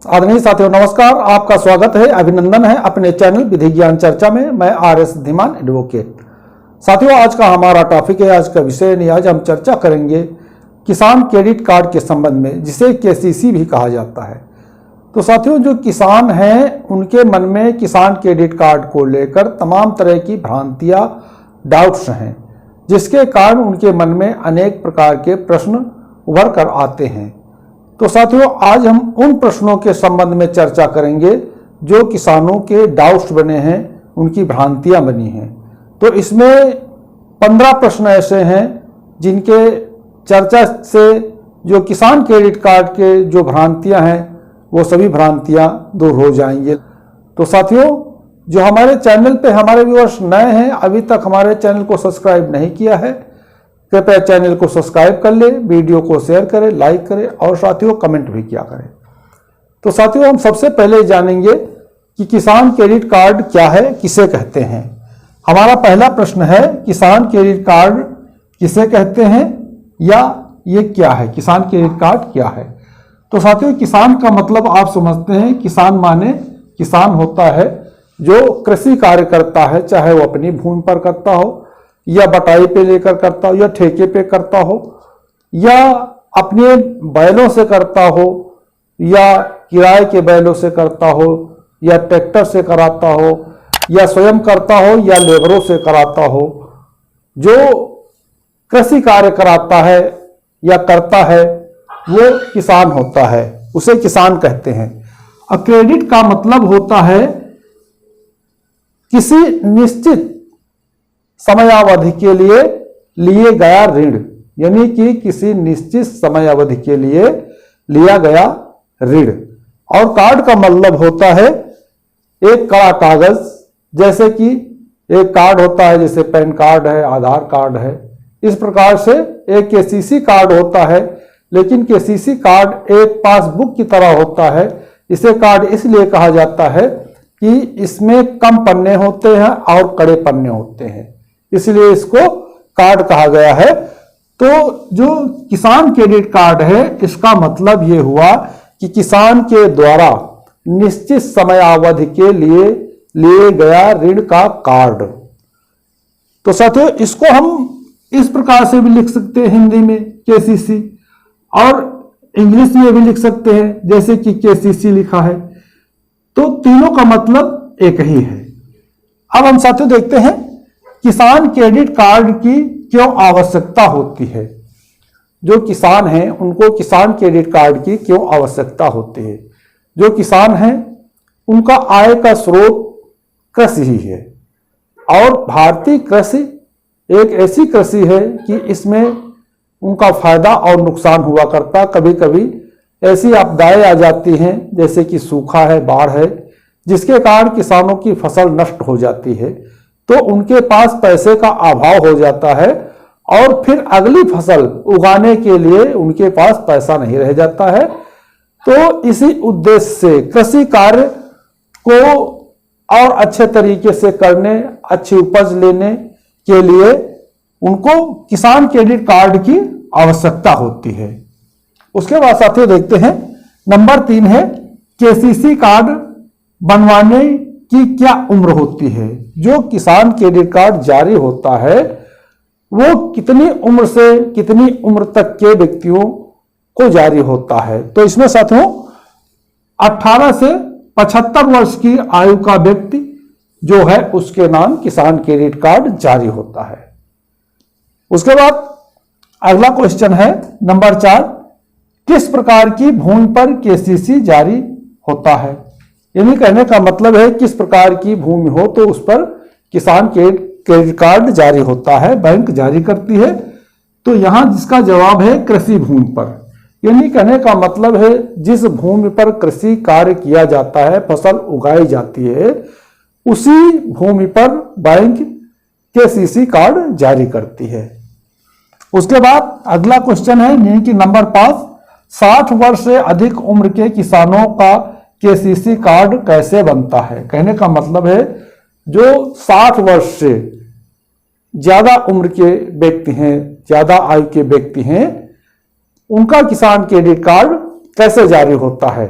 आदरणीय साथियों नमस्कार, आपका स्वागत है, अभिनंदन है अपने चैनल विधि ज्ञान चर्चा में। मैं RS धीमान एडवोकेट। साथियों आज का हमारा टॉपिक है, आज का विषय नहीं, आज हम चर्चा करेंगे किसान क्रेडिट कार्ड के संबंध में, जिसे KCC भी कहा जाता है। तो साथियों जो किसान हैं उनके मन में किसान क्रेडिट कार्ड को लेकर तमाम तरह की भ्रांतियां, डाउट्स हैं, जिसके कारण उनके मन में अनेक प्रकार के प्रश्न उभर कर आते हैं। तो साथियों आज हम उन प्रश्नों के संबंध में चर्चा करेंगे जो किसानों के डाउट्स बने हैं, उनकी भ्रांतियां बनी हैं। तो इसमें 15 प्रश्न ऐसे हैं जिनके चर्चा से जो किसान क्रेडिट कार्ड के जो भ्रांतियां हैं वो सभी भ्रांतियां दूर हो जाएंगे। तो साथियों जो हमारे चैनल पे हमारे व्यूअर्स नए हैं, अभी तक हमारे चैनल को सब्सक्राइब नहीं किया है, कृपया चैनल को सब्सक्राइब कर ले, वीडियो को शेयर करें, लाइक करें और साथियों कमेंट भी किया करें। तो साथियों हम सबसे पहले जानेंगे कि किसान क्रेडिट कार्ड क्या है, किसे कहते हैं। हमारा पहला प्रश्न है, किसान क्रेडिट कार्ड किसे कहते हैं या ये क्या है, किसान क्रेडिट कार्ड क्या है। तो साथियों किसान का मतलब आप समझते हैं, किसान माने किसान होता है जो कृषि कार्य करता है, चाहे वो अपनी भूमि पर करता हो या बटाई पे लेकर करता हो या ठेके पे करता हो या अपने बैलों से करता हो या किराए के बैलों से करता हो या ट्रैक्टर से कराता हो या स्वयं करता हो या लेबरों से कराता हो। जो कृषि कार्य कराता है या करता है वो किसान होता है, उसे किसान कहते हैं। और क्रेडिट का मतलब होता है किसी निश्चित समयावधि के लिए लिए गया ऋण, यानी कि किसी निश्चित समयावधि के लिए लिया गया ऋण। और कार्ड का मतलब होता है एक कड़ा कागज, जैसे कि एक कार्ड होता है, जैसे पैन कार्ड है, आधार कार्ड है, इस प्रकार से एक KCC कार्ड होता है। लेकिन KCC कार्ड एक पासबुक की तरह होता है। इसे कार्ड इसलिए कहा जाता है कि इसमें कम पन्ने होते हैं और कड़े पन्ने होते हैं, इसलिए इसको कार्ड कहा गया है। तो जो किसान क्रेडिट कार्ड है इसका मतलब ये हुआ कि किसान के द्वारा निश्चित समयावधि के लिए लिए गया ऋण का कार्ड। तो साथियों इसको हम इस प्रकार से भी लिख सकते हैं, हिंदी में KCC, और इंग्लिश में भी लिख सकते हैं जैसे कि KCC लिखा है। तो तीनों का मतलब एक ही है। अब हम साथियों देखते हैं किसान क्रेडिट कार्ड की क्यों आवश्यकता होती है। जो किसान हैं उनको किसान क्रेडिट कार्ड की क्यों आवश्यकता होती है। जो किसान हैं उनका आय का स्रोत कृषि ही है, और भारतीय कृषि एक ऐसी कृषि है कि इसमें उनका फायदा और नुकसान हुआ करता। कभी कभी ऐसी आपदाएं आ जाती हैं जैसे कि सूखा है, बाढ़ है, जिसके कारण किसानों की फसल नष्ट हो जाती है, तो उनके पास पैसे का अभाव हो जाता है और फिर अगली फसल उगाने के लिए उनके पास पैसा नहीं रह जाता है। तो इसी उद्देश्य से कृषि कार्य को और अच्छे तरीके से करने, अच्छी उपज लेने के लिए उनको किसान क्रेडिट कार्ड की आवश्यकता होती है। उसके बाद साथियों देखते हैं नंबर 3 है, KCC कार्ड बनवाने की क्या उम्र होती है। जो किसान क्रेडिट कार्ड जारी होता है वो कितनी उम्र से कितनी उम्र तक के व्यक्तियों को जारी होता है। तो इसमें साथियों 18 से 75 वर्ष की आयु का व्यक्ति जो है उसके नाम किसान क्रेडिट कार्ड जारी होता है। उसके बाद अगला क्वेश्चन है नंबर 4, किस प्रकार की भूमि पर KCC जारी होता है। यानी कहने का मतलब है किस प्रकार की भूमि हो तो उस पर किसान क्रेडिट कार्ड जारी होता है, बैंक जारी करती है। तो यहां जिसका जवाब है कृषि भूमि पर। यानी कहने का मतलब है जिस भूमि पर कृषि कार्य किया जाता है, फसल उगाई जाती है, उसी भूमि पर बैंक KCC कार्ड जारी करती है। उसके बाद अगला क्वेश्चन है यानी कि नंबर 5, 60 वर्ष से अधिक उम्र के किसानों का KCC कार्ड कैसे बनता है। कहने का मतलब है जो 60 वर्ष से ज्यादा उम्र के व्यक्ति हैं, ज्यादा आयु के व्यक्ति हैं, उनका किसान क्रेडिट कार्ड कैसे जारी होता है।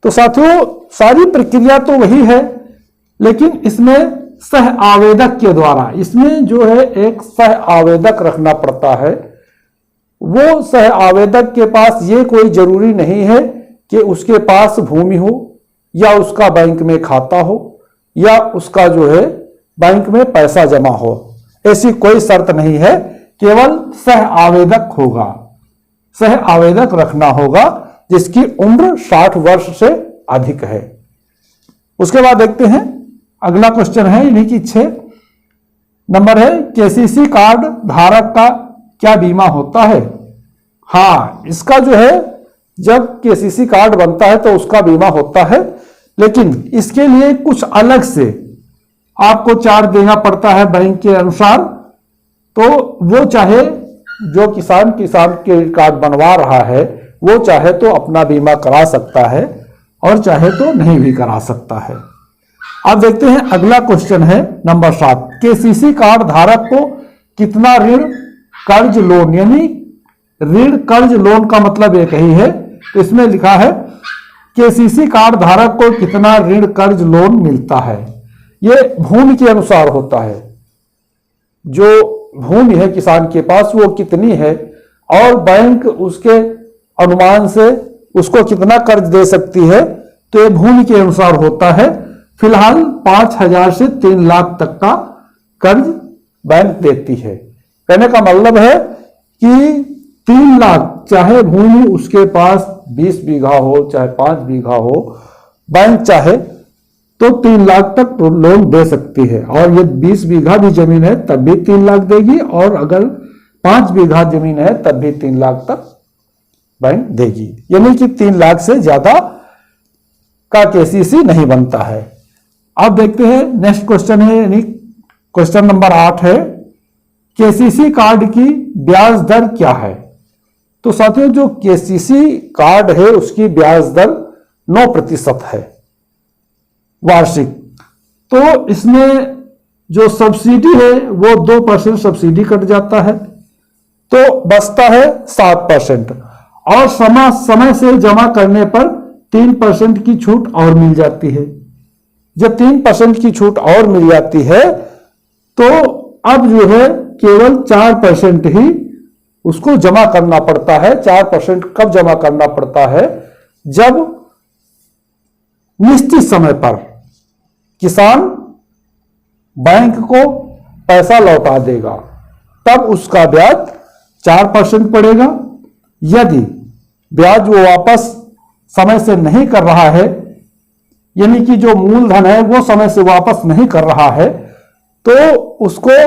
तो साथियों सारी प्रक्रिया तो वही है, लेकिन इसमें सह आवेदक के द्वारा, इसमें जो है एक सह आवेदक रखना पड़ता है। वो सह आवेदक के पास ये कोई जरूरी नहीं है कि उसके पास भूमि हो या उसका बैंक में खाता हो या उसका जो है बैंक में पैसा जमा हो, ऐसी कोई शर्त नहीं है, केवल सह आवेदक होगा। सह आवेदक रखना होगा जिसकी उम्र 60 वर्ष से अधिक है। उसके बाद देखते हैं अगला क्वेश्चन है, इन्हीं की 6 नंबर है, केसीसी कार्ड धारक का क्या बीमा होता है? हाँ, इसका जो है जब केसीसी कार्ड बनता है तो उसका बीमा होता है, लेकिन इसके लिए कुछ अलग से आपको चार्ज देना पड़ता है बैंक के अनुसार। तो वो चाहे जो किसान क्रेडिट कार्ड बनवा रहा है वो चाहे तो अपना बीमा करा सकता है और चाहे तो नहीं भी करा सकता है। अब देखते हैं अगला क्वेश्चन है नंबर 7, केसीसी कार्ड धारक को कितना ऋण कर्ज लोन, यानी ऋण कर्ज लोन का मतलब एक ही है। तो इसमें लिखा है केसीसी कार्ड धारक को कितना ऋण कर्ज लोन मिलता है। ये भूमि के अनुसार होता है, जो भूमि है किसान के पास वो कितनी है और बैंक उसके अनुमान से उसको कितना कर्ज दे सकती है, तो ये भूमि के अनुसार होता है। फिलहाल 5,000 से 3 लाख तक का कर्ज बैंक देती है। कहने का मतलब है कि 3 लाख, चाहे भूमि उसके पास 20 बीघा हो चाहे 5 बीघा हो, बैंक चाहे तो 3 लाख तक तो लोन दे सकती है। और ये 20 बीघा भी जमीन है तब भी 3 लाख देगी, और अगर 5 बीघा जमीन है तब भी 3 लाख तक बैंक देगी, यानी कि 3 लाख से ज्यादा का केसीसी नहीं बनता है। अब देखते हैं नेक्स्ट क्वेश्चन है, यानी क्वेश्चन नंबर 8 है, केसीसी कार्ड की ब्याज दर क्या है? तो साथियों जो केसीसी कार्ड है उसकी ब्याज दर 9% है वार्षिक। तो इसमें जो सब्सिडी है वो 2% सब्सिडी कट जाता है, तो बचता है 7%। और समय से जमा करने पर 3% की छूट और मिल जाती है। जब 3% की छूट और मिल जाती है तो अब जो है केवल 4% ही उसको जमा करना पड़ता है। 4% कब जमा करना पड़ता है? जब निश्चित समय पर किसान बैंक को पैसा लौटा देगा तब उसका ब्याज 4% पड़ेगा। यदि ब्याज वो वापस समय से नहीं कर रहा है, यानी कि जो मूलधन है वो समय से वापस नहीं कर रहा है, तो उसको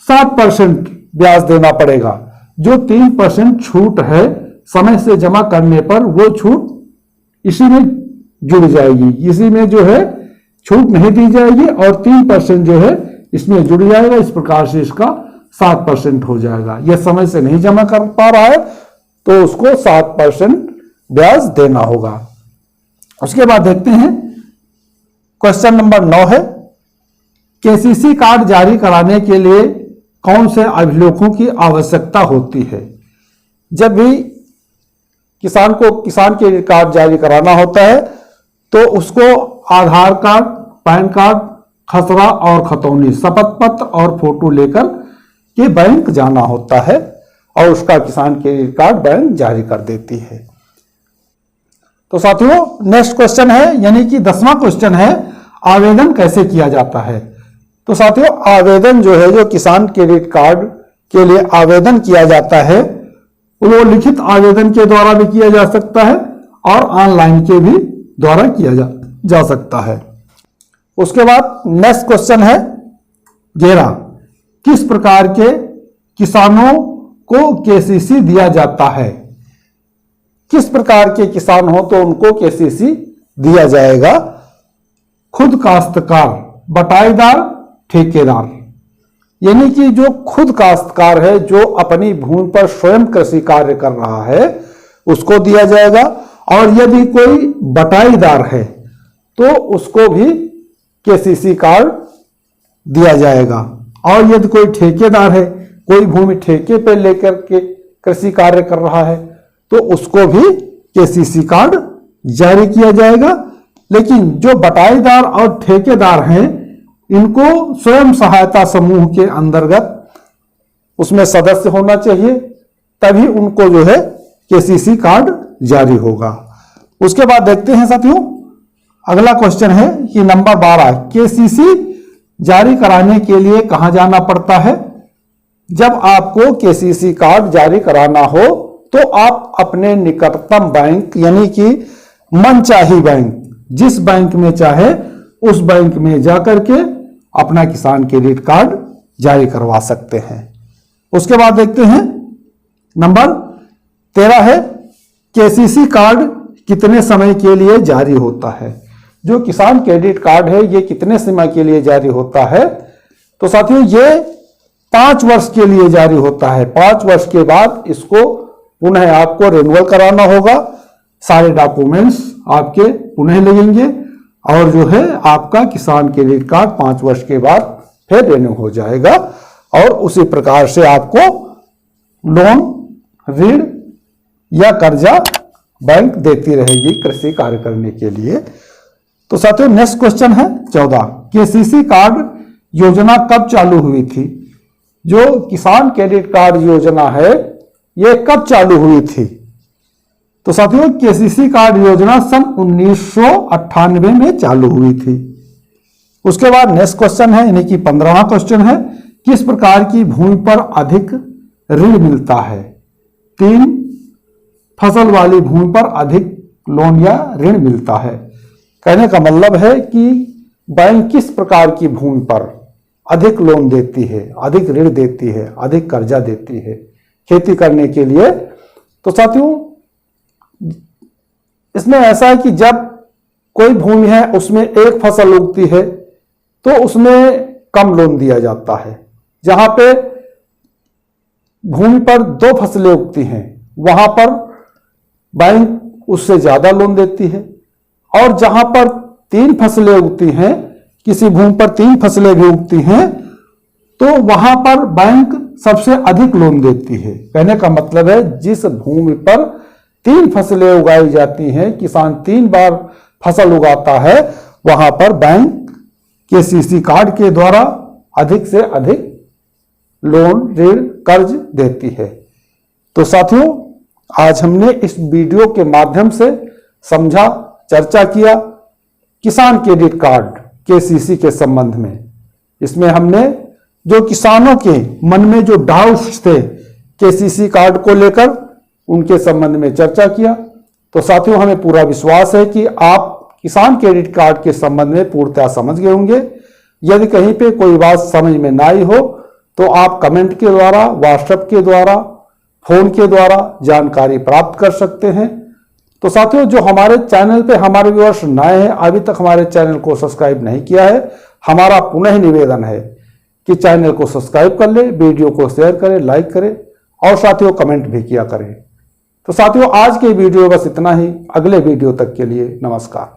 7% ब्याज देना पड़ेगा। जो 3% छूट है समय से जमा करने पर, वो छूट इसी में जुड़ जाएगी, इसी में जो है छूट नहीं दी जाएगी और 3% जो है इसमें जुड़ जाएगा। इस प्रकार से इसका 7% हो जाएगा। यह समय से नहीं जमा कर पा रहा है तो उसको 7% ब्याज देना होगा। उसके बाद देखते हैं क्वेश्चन नंबर 9 है, केसीसी कार्ड जारी कराने के लिए कौन से अभिलेखों की आवश्यकता होती है? जब भी किसान को किसान क्रेडिट कार्ड जारी कराना होता है तो उसको आधार कार्ड, पैन कार्ड, खसरा और खतौनी, शपथ पत्र और फोटो लेकर के बैंक जाना होता है और उसका किसान क्रेडिट कार्ड बैंक जारी कर देती है। तो साथियों नेक्स्ट क्वेश्चन है, यानी कि 10वां क्वेश्चन है, आवेदन कैसे किया जाता है? तो साथियों आवेदन जो है, जो किसान क्रेडिट कार्ड के लिए आवेदन किया जाता है वो लिखित आवेदन के द्वारा भी किया जा सकता है और ऑनलाइन के भी द्वारा किया जा सकता है। उसके बाद नेक्स्ट क्वेश्चन है 11, किस प्रकार के किसानों को केसीसी दिया जाता है? किस प्रकार के किसान हो तो उनको केसीसी दिया जाएगा? खुद काश्तकार, बटाईदार, ठेकेदार, यानी कि जो खुद काश्तकार है, जो अपनी भूमि पर स्वयं कृषि कार्य कर रहा है, उसको दिया जाएगा। और यदि कोई बटाईदार है तो उसको भी केसीसी कार्ड दिया जाएगा। और यदि कोई ठेकेदार है, कोई भूमि ठेके पे लेकर के कृषि कार्य कर रहा है, तो उसको भी केसीसी कार्ड जारी किया जाएगा। लेकिन जो बटाईदार और ठेकेदार हैं इनको स्वयं सहायता समूह के अंतर्गत उसमें सदस्य होना चाहिए, तभी उनको जो है केसीसी कार्ड जारी होगा। उसके बाद देखते हैं साथियों, अगला क्वेश्चन है कि नंबर 12, केसीसी जारी कराने के लिए कहां जाना पड़ता है? जब आपको केसीसी कार्ड जारी कराना हो तो आप अपने निकटतम बैंक यानी कि मनचाही बैंक, जिस बैंक में चाहे उस बैंक में जाकर के अपना किसान क्रेडिट कार्ड जारी करवा सकते हैं। उसके बाद देखते हैं नंबर 13 है, केसीसी कार्ड कितने समय के लिए जारी होता है? जो किसान क्रेडिट कार्ड है ये कितने समय के लिए जारी होता है? तो साथियों ये 5 वर्ष के लिए जारी होता है। 5 वर्ष के बाद इसको पुनः आपको रिन्यूअल कराना होगा, सारे डॉक्यूमेंट्स आपके पुनः लगेंगे और जो है आपका किसान क्रेडिट कार्ड 5 वर्ष के बाद फिर रिन्यू हो जाएगा और उसी प्रकार से आपको लोन, ऋण या कर्जा बैंक देती रहेगी कृषि कार्य करने के लिए। तो साथियों नेक्स्ट क्वेश्चन है 14, केसीसी कार्ड योजना कब चालू हुई थी? जो किसान क्रेडिट कार्ड योजना है ये कब चालू हुई थी? तो साथियों केसीसी कार्ड योजना सन 1998 में चालू हुई थी। उसके बाद नेक्स्ट क्वेश्चन है यानी कि 15वां क्वेश्चन है, किस प्रकार की भूमि पर अधिक ऋण मिलता है? 3 फसल वाली भूमि पर अधिक लोन या ऋण मिलता है। कहने का मतलब है कि बैंक किस प्रकार की भूमि पर अधिक लोन देती है, अधिक ऋण देती है, अधिक कर्जा देती है खेती करने के लिए। तो साथियों इसमें ऐसा है कि जब कोई भूमि है उसमें एक फसल उगती है तो उसमें कम लोन दिया जाता है। जहां पे भूमि पर 2 फसलें उगती हैं वहां पर बैंक उससे ज्यादा लोन देती है और जहां पर 3 फसलें उगती हैं, किसी भूमि पर 3 फसलें भी उगती हैं तो वहां पर बैंक सबसे अधिक लोन देती है। कहने का मतलब है जिस भूमि पर 3 फसलें उगाई जाती हैं, किसान 3 बार फसल उगाता है, वहां पर बैंक केसीसी कार्ड के द्वारा अधिक से अधिक लोन, ऋण, कर्ज देती है। तो साथियों आज हमने इस वीडियो के माध्यम से समझा, चर्चा किया किसान क्रेडिट कार्ड केसीसी के संबंध में। इसमें हमने जो किसानों के मन में जो डाउट्स थे केसीसी कार्ड को लेकर उनके संबंध में चर्चा किया। तो साथियों हमें पूरा विश्वास है कि आप किसान क्रेडिट कार्ड के संबंध में पूर्णतः समझ गए होंगे। यदि कहीं पे कोई बात समझ में ना आई हो तो आप कमेंट के द्वारा, व्हाट्सएप के द्वारा, फोन के द्वारा जानकारी प्राप्त कर सकते हैं। तो साथियों जो हमारे चैनल पे हमारे व्यूअर्स नए हैं, अभी तक हमारे चैनल को सब्सक्राइब नहीं किया है, हमारा पुनः निवेदन है कि चैनल को सब्सक्राइब कर ले, वीडियो को शेयर करें, लाइक करें और साथियों कमेंट भी किया करें। तो साथियों आज के वीडियो बस इतना ही। अगले वीडियो तक के लिए नमस्कार।